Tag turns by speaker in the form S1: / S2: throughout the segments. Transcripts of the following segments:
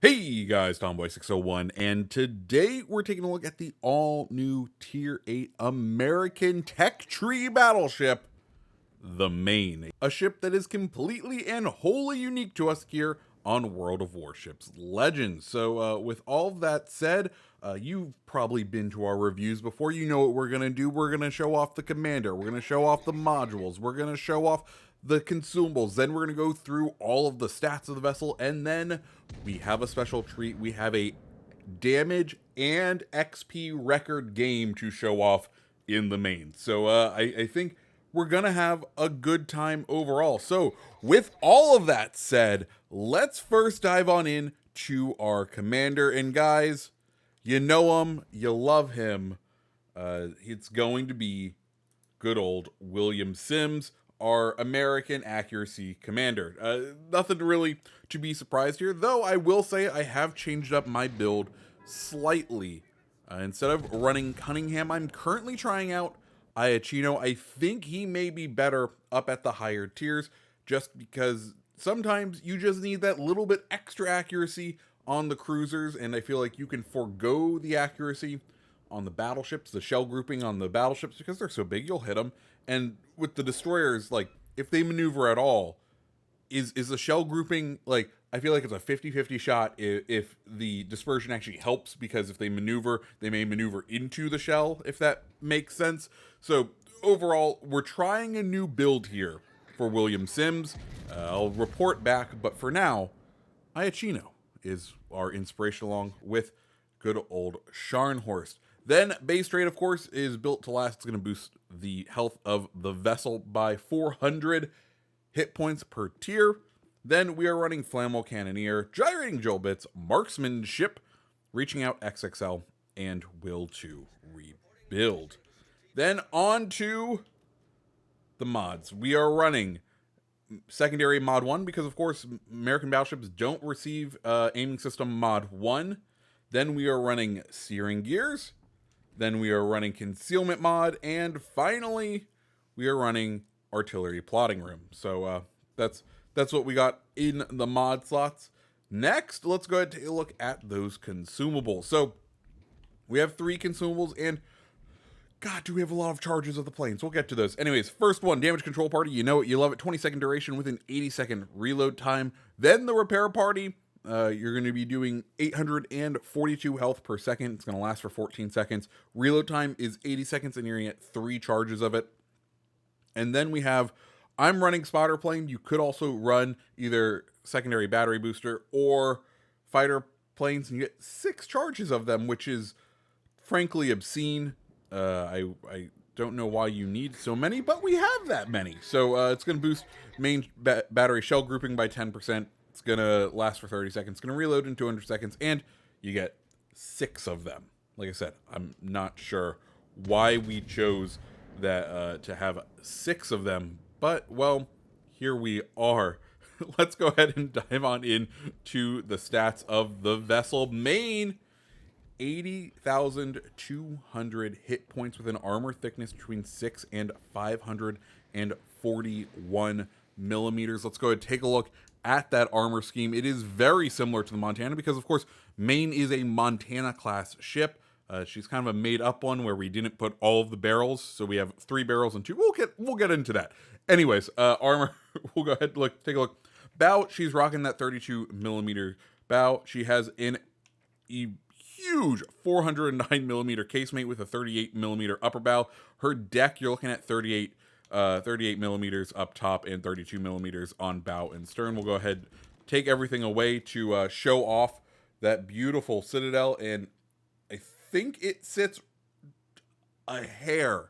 S1: Hey guys, Tomboy601, and today we're taking a look at the all-new Tier 8 American tech tree battleship, the Maine. A ship that is completely and wholly unique to us here on World of Warships Legends. So with all of that said, you've probably been to our reviews before. You know what we're going to do. We're going to show off the commander. We're going to show off the modules. We're going to show off the consumables. Then we're going to go through all of the stats of the vessel. And then we have a special treat. We have a damage and XP record game to show off in the Maine. So I think we're gonna have a good time overall. So with all of that said, let's first dive on in to our commander. And guys, you know him, you love him. It's going to be good old William Sims, our American accuracy commander. Nothing really to be surprised here, though I will say I have changed up my build slightly. Instead of running Cunningham, I'm currently trying out Iachino. I think he may be better up at the higher tiers, just because sometimes you just need that little bit extra accuracy on the cruisers, and I feel like you can forego the accuracy on the battleships, the shell grouping on the battleships, because they're so big, you'll hit them. And with the destroyers, like, if they maneuver at all, is the shell grouping, like, I feel like it's a 50-50 shot if the dispersion actually helps, because if they maneuver, they may maneuver into the shell, if that makes sense. So overall, we're trying a new build here for William Sims. I'll report back, but for now, Iachino is our inspiration, along with good old Scharnhorst. Then base trade, of course, is built to last. It's going to boost the health of the vessel by 400 hit points per tier. Then we are running Flammable Cannoneer, Gyrating Drill Bits, Marksmanship, Reaching Out XXL, and Will to Rebuild. Then on to the mods. We are running Secondary Mod 1, because of course American battleships don't receive Aiming System Mod 1. Then we are running Searing Gears. Then we are running Concealment Mod. And finally, we are running Artillery Plotting Room. So that's what we got in the mod slots. Next, let's go ahead and take a look at those consumables. So we have 3 consumables, and God, do we have a lot of charges of the planes. We'll get to those. Anyways, first one, Damage Control Party. You know it, you love it. 20-second duration with an 80-second reload time. Then the Repair Party. You're going to be doing 842 health per second. It's going to last for 14 seconds. Reload time is 80 seconds, and you're going to get 3 charges of it. And then we have, I'm running Spotter Plane. You could also run either Secondary Battery Booster or Fighter Planes, and you get 6 charges of them, which is frankly obscene. I don't know why you need so many, but we have that many. So it's going to boost main battery shell grouping by 10%. It's going to last for 30 seconds. It's going to reload in 200 seconds, and you get 6 of them. Like I said, I'm not sure why we chose that to have 6 of them, but, well, here we are. Let's go ahead and dive on in to the stats of the vessel. Maine, 80,200 hit points with an armor thickness between 6 and 541 millimeters. Let's go ahead and take a look at that armor scheme. It is very similar to the Montana, because of course Maine is a Montana class ship. She's kind of a made up one where we didn't put all of the barrels, so we have 3 barrels and 2. We'll get into that. Anyways, armor. We'll go ahead and take a look. Bow, she's rocking that 32 millimeter bow. She has a huge 409 millimeter casemate with a 38 millimeter upper bow. Her deck, you're looking at 38 millimeters up top and 32 millimeters on bow and stern. We'll go ahead, take everything away to show off that beautiful citadel, and I think it sits a hair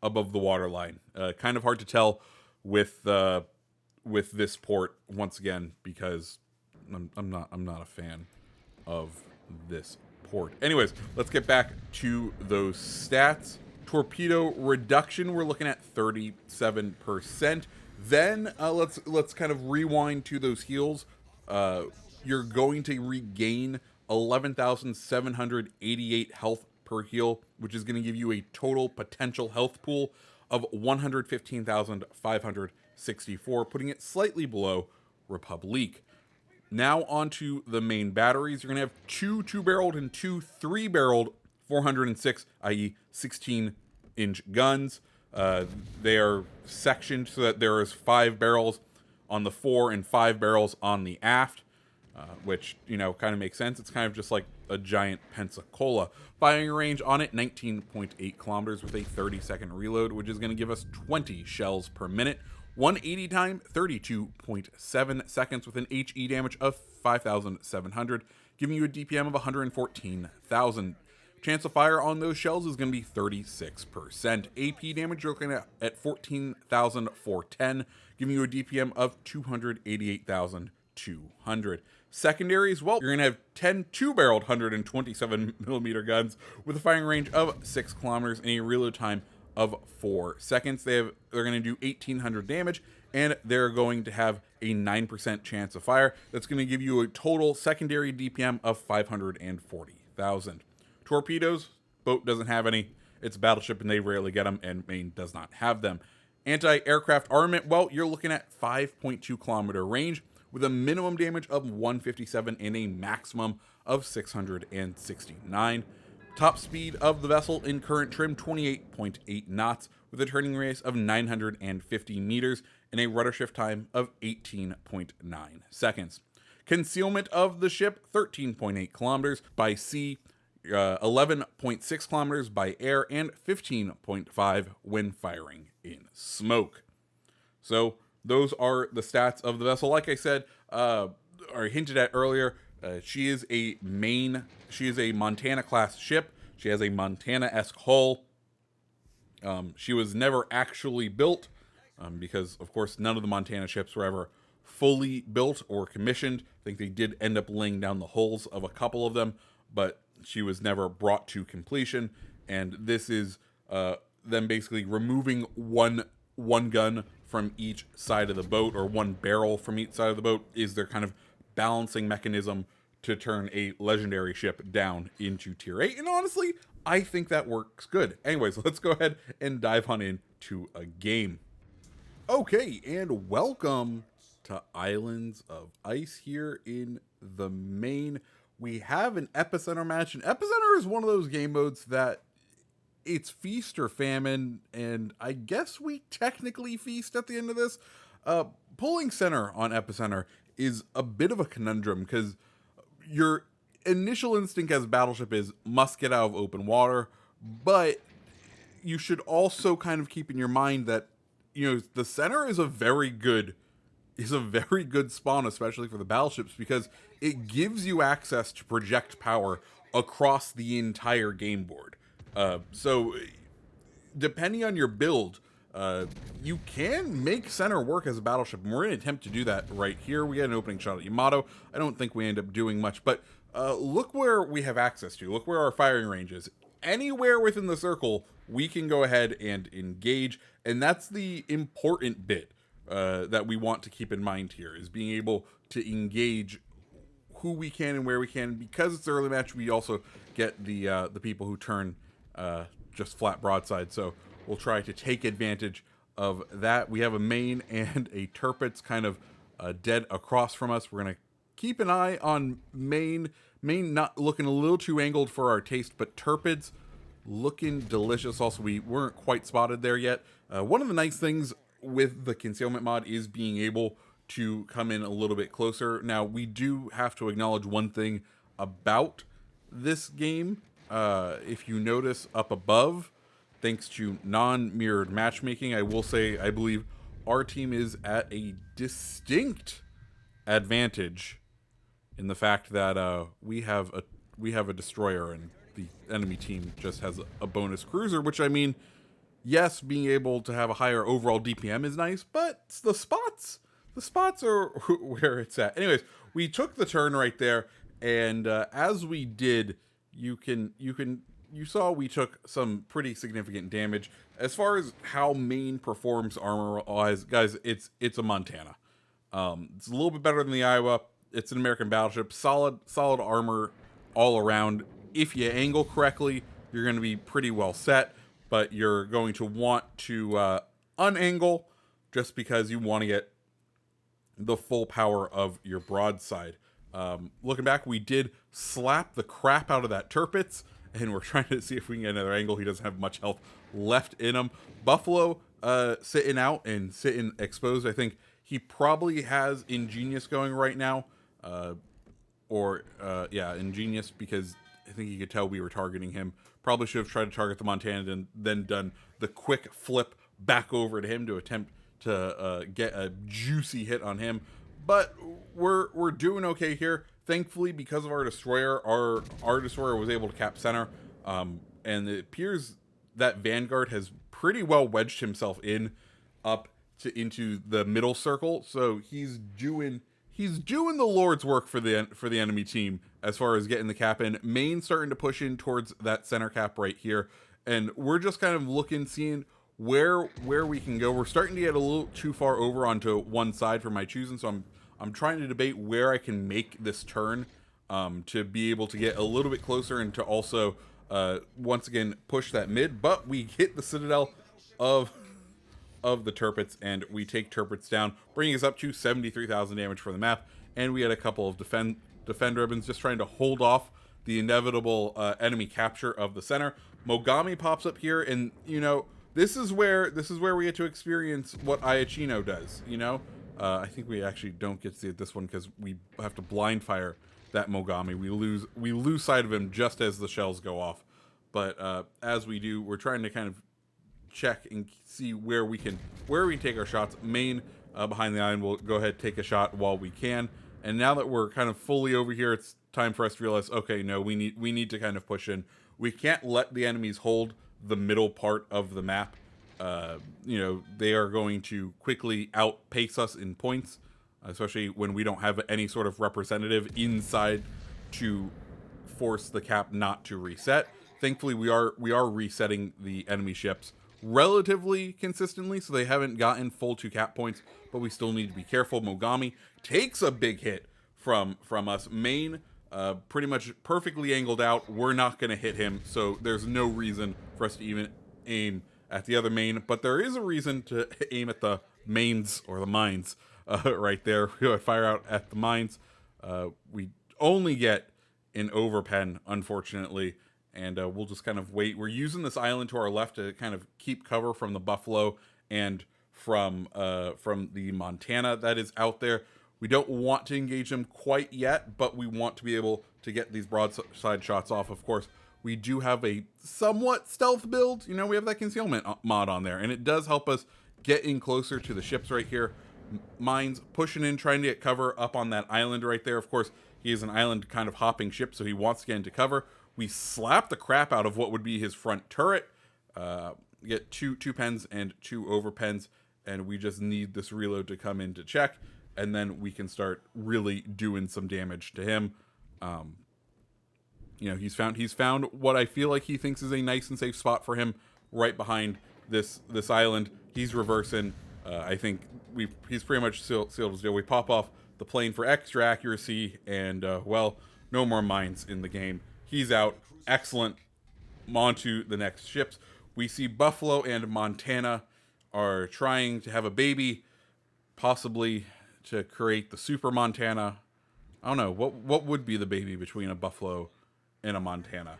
S1: above the waterline. Kind of hard to tell with this port, once again, because I'm not a fan of this port. Anyways, let's get back to those stats. Torpedo reduction, we're looking at 37%. Then let's kind of rewind to those heals. You're going to regain 11,788 health per heal, which is going to give you a total potential health pool of 115,564, putting it slightly below Republique. Now onto the main batteries. You're going to have two 2-barreled and two 3-barreled 406, i.e. 16-inch guns. They are sectioned so that there is 5 barrels on the fore and 5 barrels on the aft, which, you know, kind of makes sense. It's kind of just like a giant Pensacola. Firing range on it, 19.8 kilometers with a 30-second reload, which is going to give us 20 shells per minute. 180 time, 32.7 seconds with an HE damage of 5,700, giving you a DPM of 114,000. Chance of fire on those shells is going to be 36%. AP damage you're looking at 14,410, giving you a DPM of 288,200. Secondaries, well, you're going to have 10 2-barreled 127 millimeter guns with a firing range of 6 kilometers and a reload time of 4 seconds. They're going to do 1,800 damage, and they're going to have a 9% chance of fire. That's going to give you a total secondary DPM of 540,000. Torpedoes, boat doesn't have any. It's a battleship, and they rarely get them, and Maine does not have them. Anti-aircraft armament, well, you're looking at 5.2 kilometer range with a minimum damage of 157 and a maximum of 669. Top speed of the vessel in current trim, 28.8 knots, with a turning radius of 950 meters and a rudder shift time of 18.9 seconds. Concealment of the ship, 13.8 kilometers by sea, 11.6 kilometers by air, and 15.5 when firing in smoke. So those are the stats of the vessel. Like I said, or hinted at earlier, she is a Montana class ship. She has a Montana-esque hull. She was never actually built because, of course, none of the Montana ships were ever fully built or commissioned. I think they did end up laying down the hulls of a couple of them, but she was never brought to completion. And this is them basically removing one gun from each side of the boat, or one barrel from each side of the boat, is their kind of balancing mechanism to turn a legendary ship down into tier 8. And honestly, I think that works good. Anyways, let's go ahead and dive on into a game. Okay, and welcome to Islands of Ice here in the Maine. We have an Epicenter match, and Epicenter is one of those game modes that it's feast or famine, and I guess we technically feast at the end of this. Pulling center on Epicenter is a bit of a conundrum, because your initial instinct as a battleship is must get out of open water, but you should also kind of keep in your mind that, you know, the center is a very good spawn, especially for the battleships, because it gives you access to project power across the entire game board. So depending on your build, you can make center work as a battleship, and we're going to attempt to do that right here. We had an opening shot at Yamato. I don't think we end up doing much, but look where we have access to. Look where our firing range is. Anywhere within the circle, we can go ahead and engage, and that's the important bit that we want to keep in mind here, is being able to engage who we can and where we can. Because it's the early match, we also get the people who turn just flat broadside, so we'll try to take advantage of that. We have a Maine and a Tirpitz kind of dead across from us. We're going to keep an eye on Maine. Maine not looking a little too angled for our taste, but Tirpitz looking delicious. Also, we weren't quite spotted there yet. One of the nice things with the Concealment mod is being able to come in a little bit closer. Now, we do have to acknowledge one thing about this game. If you notice up above, thanks to non-mirrored matchmaking, I will say I believe our team is at a distinct advantage in the fact that we have a destroyer and the enemy team just has a bonus cruiser, which, I mean, yes, being able to have a higher overall DPM is nice, but the spots are where it's at. Anyways, we took the turn right there, and as we did, you saw we took some pretty significant damage. As far as how Maine performs armor-wise, guys, it's a Montana. It's a little bit better than the Iowa. It's an American battleship. Solid armor all around. If you angle correctly, you're going to be pretty well set, but you're going to want to unangle just because you want to get the full power of your broadside. Looking back, we did slap the crap out of that Tirpitz, and we're trying to see if we can get another angle. He doesn't have much health left in him. Buffalo sitting out and sitting exposed. I think he probably has Ingenious going right now. Yeah, Ingenious, because I think you could tell we were targeting him. Probably should have tried to target the Montana and then done the quick flip back over to him to attempt to get a juicy hit on him. But we're doing okay here. Thankfully, because of our destroyer, our destroyer was able to cap center. And it appears that Vanguard has pretty well wedged himself into the middle circle. So he's doing the Lord's work for the enemy team as far as getting the cap in. Maine starting to push in towards that center cap right here, and we're just kind of looking, seeing where we can go. We're starting to get a little too far over onto one side for my choosing, so I'm trying to debate where I can make this turn to be able to get a little bit closer and to also once again push that mid. But we hit the citadel of the Tirpitz, and we take Tirpitz down, bringing us up to 73,000 damage for the map. And we had a couple of defend ribbons, just trying to hold off the inevitable enemy capture of the center. Mogami pops up here, and you know, this is where we get to experience what Ayachino does. You know, I think we actually don't get to see it this one because we have to blind fire that Mogami. We lose sight of him just as the shells go off. But as we do, we're trying to kind of check and see where we can take our shots. Maine behind the island will go ahead, take a shot while we can. And now that we're kind of fully over here, it's time for us to realize, okay, no, we need to kind of push in. We can't let the enemies hold the middle part of the map. You know, they are going to quickly outpace us in points, especially when we don't have any sort of representative inside to force the cap not to reset. Thankfully, we are resetting the enemy ships relatively consistently, so they haven't gotten full 2 cap points, but we still need to be careful. Mogami takes a big hit from us. Maine pretty much perfectly angled out. We're not going to hit him, so there's no reason for us to even aim at the other Maine, but there is a reason to aim at the mains or the mines right there. We fire out at the mines. We only get an overpen, unfortunately, and we'll just kind of wait. We're using this island to our left to kind of keep cover from the Buffalo and from the Montana that is out there. We don't want to engage them quite yet, but we want to be able to get these broadside shots off. Of course, we do have a somewhat stealth build. You know, we have that concealment mod on there, and it does help us get in closer to the ships right here. Mines pushing in, trying to get cover up on that island right there. Of course, he is an island kind of hopping ship, so he wants to get into cover. We slap the crap out of what would be his front turret. Get two pens and 2 overpens, and we just need this reload to come in to check, and then we can start really doing some damage to him. You know, he's found what I feel like he thinks is a nice and safe spot for him right behind this island. He's reversing. I think he's pretty much sealed his deal. We pop off the plane for extra accuracy, and well, no more mines in the game. He's out. Excellent. On to the next ships. We see Buffalo and Montana are trying to have a baby, possibly to create the Super Montana. I don't know. What would be the baby between a Buffalo and a Montana?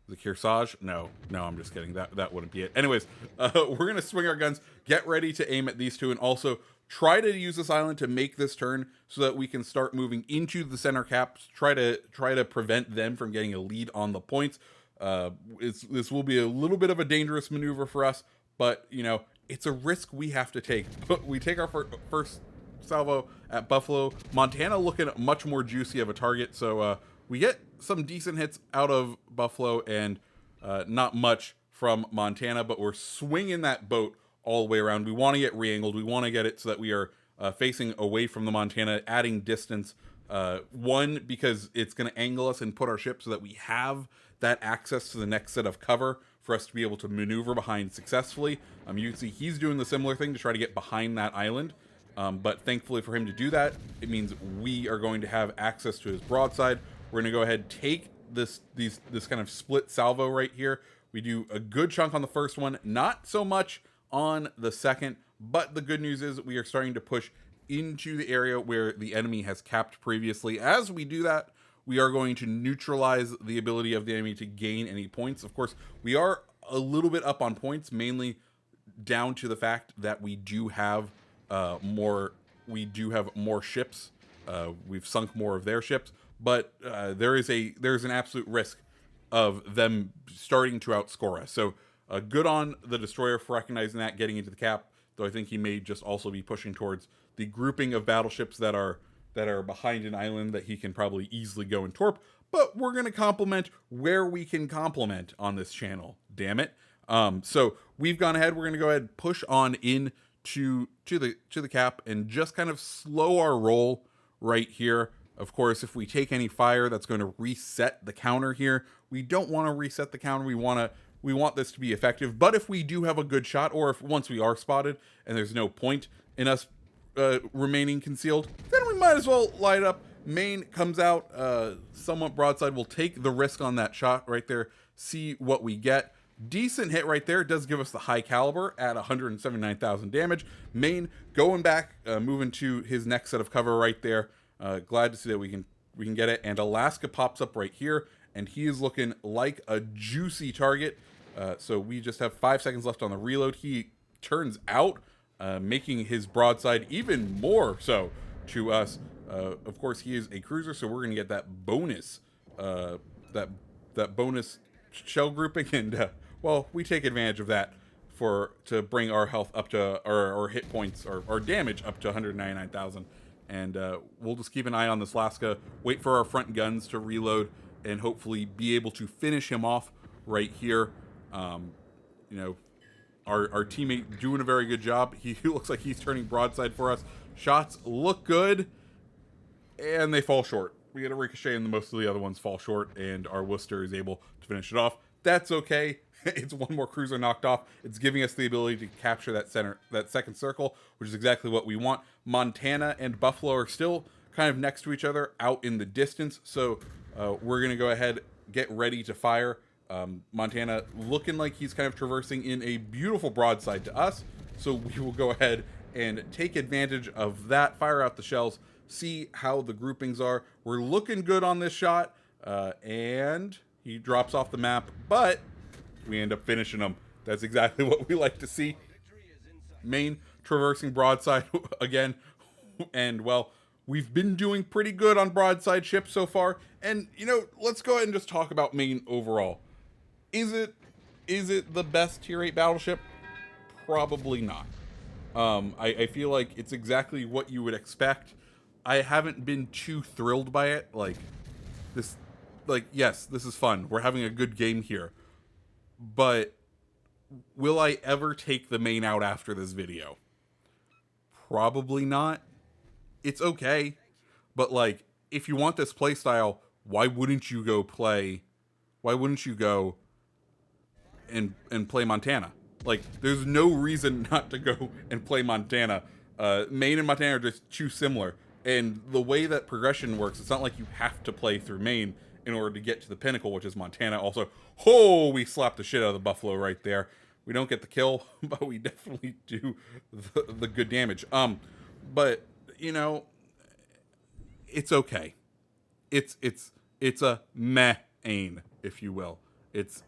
S1: The Kearsarge? No, I'm just kidding. That wouldn't be it. Anyways, we're going to swing our guns, get ready to aim at these two, and also try to use this island to make this turn so that we can start moving into the center caps, try to prevent them from getting a lead on the points. This will be a little bit of a dangerous maneuver for us, but, you know, it's a risk we have to take. But we take our first salvo at Buffalo. Montana looking much more juicy of a target, so we get some decent hits out of Buffalo and not much from Montana, but we're swinging that boat all the way around. We want to get re-angled. We want to get it so that we are facing away from the Montana, adding distance. One, because it's going to angle us and put our ship so that we have that access to the next set of cover for us to be able to maneuver behind successfully. You can see he's doing the similar thing to try to get behind that island. But thankfully for him to do that, it means we are going to have access to his broadside. We're going to go ahead and take this kind of split salvo right here. We do a good chunk on the first one, not so much on the second, but the good news is we are starting to push into the area where the enemy has capped previously. As we do that, we are going to neutralize the ability of the enemy to gain any points. Of course, we are a little bit up on points, mainly down to the fact that we do have more ships. We've sunk more of their ships, but there's an absolute risk of them starting to outscore us. So good on the destroyer for recognizing that, getting into the cap. Though I think he may just also be pushing towards the grouping of battleships that are behind an island that he can probably easily go and torp. But we're going to compliment where we can compliment on this channel. Damn it. So we've gone ahead. We're going to go ahead and push on in to the cap and just kind of slow our roll right here. Of course, if we take any fire, that's going to reset the counter here. We don't want to reset the counter. We want this to be effective. But if we do have a good shot, or if once we are spotted and there's no point in us remaining concealed, then we might as well light up. Maine comes out somewhat broadside. We'll take the risk on that shot right there, see what we get. Decent hit right there. It does give us the high caliber at 179,000 damage. Maine going back, moving to his next set of cover right there. Glad to see that we can get it. And Alaska pops up right here, and he is looking like a juicy target. So we just have 5 seconds left on the reload. He turns out making his broadside even more so to us. Of course, he is a cruiser, so we're going to get that bonus, that bonus shell grouping, and well, we take advantage of that to bring our health up to our hit points or our damage up to 199,000. And we'll just keep an eye on this Alaska, wait for our front guns to reload, and hopefully be able to finish him off right here. You know, our teammate doing a very good job. He looks like he's turning broadside for us. Shots look good, and they fall short. We get a ricochet, and most of the other ones fall short, and our Worcester is able to finish it off. That's okay. It's one more cruiser knocked off. It's giving us the ability to capture that second circle, which is exactly what we want. Montana and Buffalo are still kind of next to each other out in the distance, so we're going to go ahead, get ready to fire. Montana looking like he's kind of traversing in a beautiful broadside to us, so we will go ahead and take advantage of that, fire out the shells, see how the groupings are. We're looking good on this shot, and he drops off the map, but we end up finishing him. That's exactly what we like to see. Maine traversing broadside again, and well, we've been doing pretty good on broadside ships so far. And you know, let's go ahead and just talk about Maine overall. Is it the best tier 8 battleship? Probably not. I feel like it's exactly what you would expect. I haven't been too thrilled by it. Yes, this is fun. We're having a good game here. But will I ever take the Maine out after this video? Probably not. It's okay. But like, if you want this playstyle, why wouldn't you go and play Montana? Like, there's no reason not to go and play Montana. Maine and Montana are just too similar. And the way that progression works, it's not like you have to play through Maine in order to get to the pinnacle, which is Montana. Also, we slapped the shit out of the Buffalo right there. We don't get the kill, but we definitely do the good damage. But you know, it's okay. It's a Maine, if you will. It's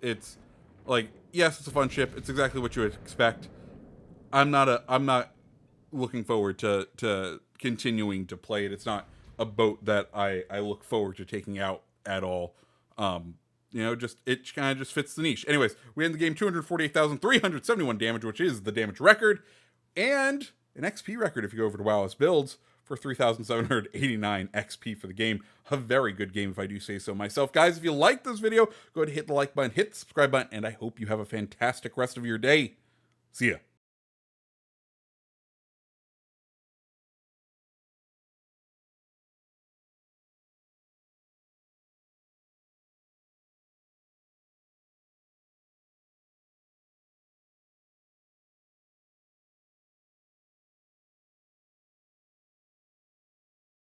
S1: like, yes, it's a fun ship. It's exactly what you would expect. I'm not looking forward to continuing to play it. It's not a boat that I look forward to taking out at all. You know, it kind of just fits the niche. Anyways, we end the game 248,371 damage, which is the damage record, and an XP record if you go over to WowS Builds for 3,789 XP for the game. A very good game if I do say so myself. Guys, if you like this video, go ahead and hit the like button, hit the subscribe button, and I hope you have a fantastic rest of your day. See ya.